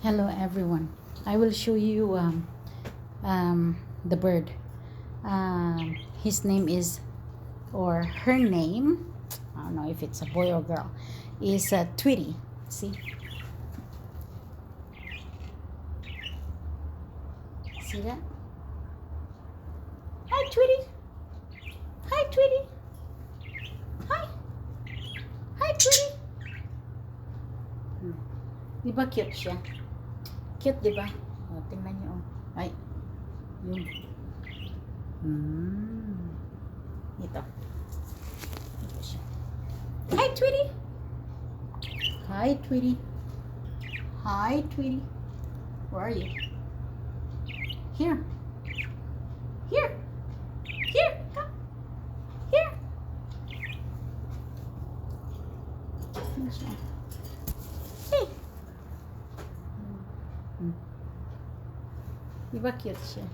Hello everyone. I will show you the bird. His name is, or her name, I don't know if it's a boy or girl, is Tweety. See? See that? Hi Tweety. Hi Tweety. Hi. Hi Tweety. Di ba cute siya? Cute, di ba? O, tingnan niyo. Ay, yun. Ito. Ito siya. Hi, Tweety! Hi, Tweety. Hi, Tweety. Where are you? Here. Here. Here. Come. Here. Ano siya? Hey. Di ba cute siya?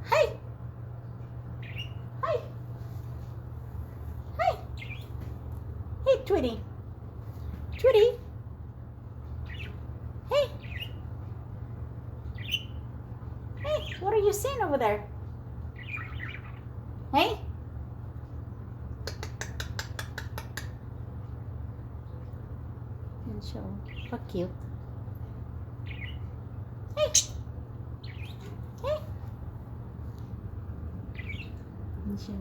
Hi! Hi! Hi! Hey, Tweety! Tweety! Hey! Hey, what are you saying over there? Hey? So, how cute. Hey! Hey! Siya.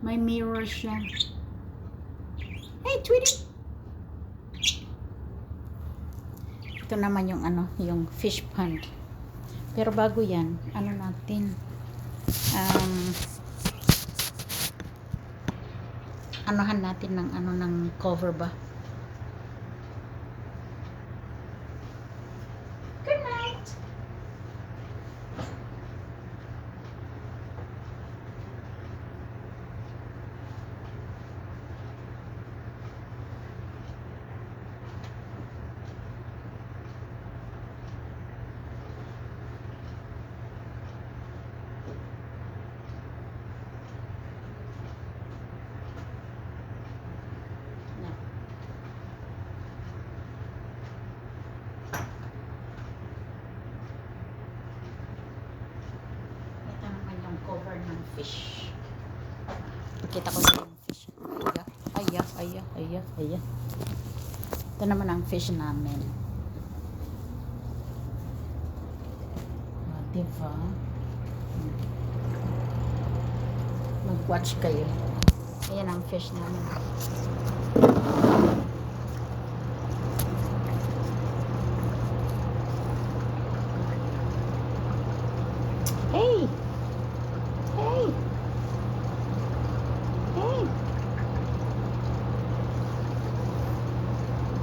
May mirror siya. Hey, Tweety! Ito naman yung yung fish pond. Pero bago yan, natin, anuhan natin ng ng cover ba. Good night. Cover ng fish. Pakita ko sa yung fish. Aya. Ito naman ang fish namin. Diba? Mag-watch kayo. Ayan ang fish namin. Hey! Hey! Hey!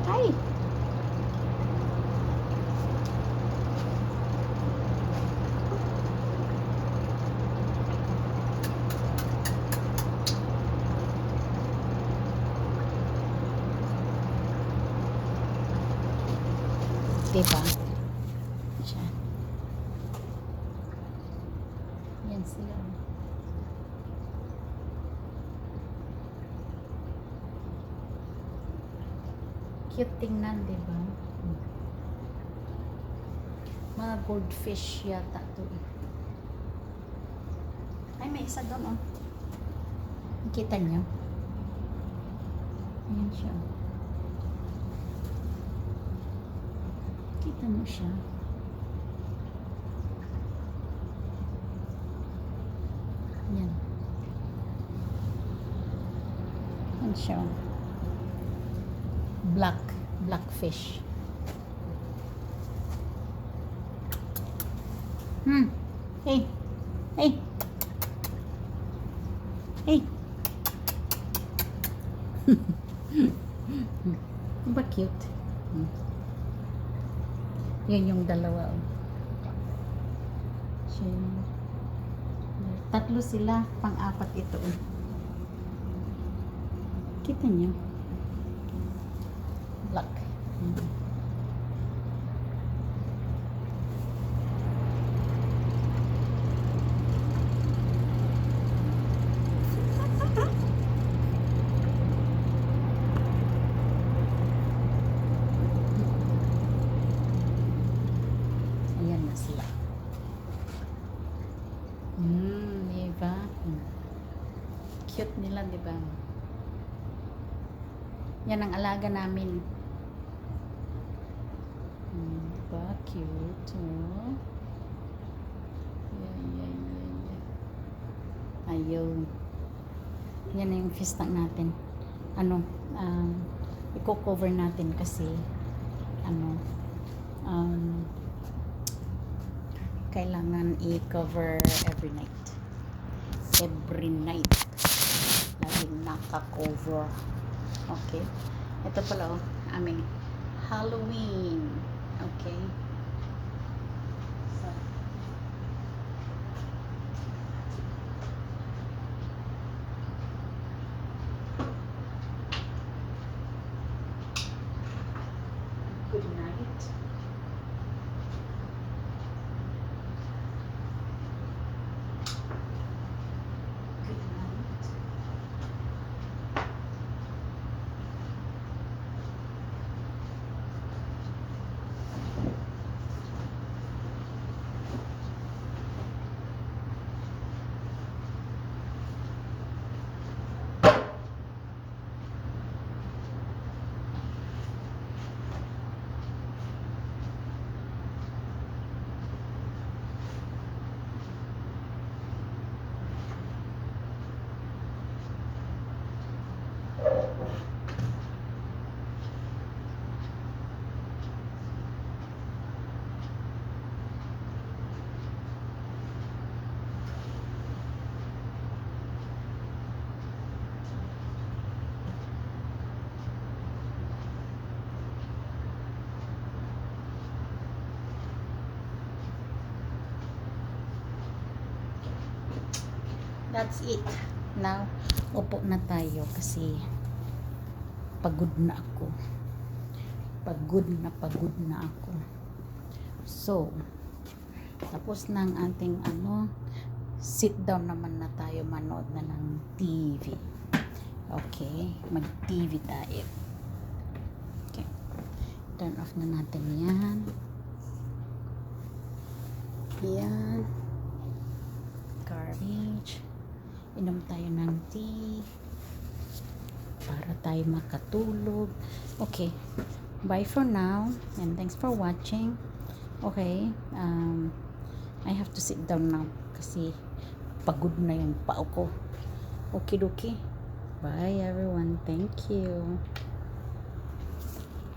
Hi! Diba? Siya. Yan sila. Cute tingnan, diba? Mga goldfish yata to. Ay, may isa doon, oh. Nakita niyo? Ayan siya. Kita mo siya. Ayan. Ayan siya. Black fish. Hey. Hey. Hey. Diba cute? Yan yung dalawa. Tatlo sila, pang-apat ito. Kita niyo? Black. Cute nila, di ba? Yan ang alaga namin. Diba? Cute. Oh. Yan. Ayun. Yan na yung fish tank natin. I-cover natin kasi kailangan i-cover every night. Laging naka-cover. Okay. Ito pala aming Halloween. Okay. So, good night. Good night. That's it. Now, upo na tayo kasi pagod na ako. Pagod na ako. So, tapos na ang ating sit down naman na tayo, manood na ng TV. Okay, mag-TV tayo. Okay. Turn off na natin yan. Yan. Garbage. Inom tayo ng tea para tayo makatulog. Okay, bye for now and thanks for watching. Okay, I have to sit down now kasi pagod na yung pao ko. Okay, bye everyone, thank you.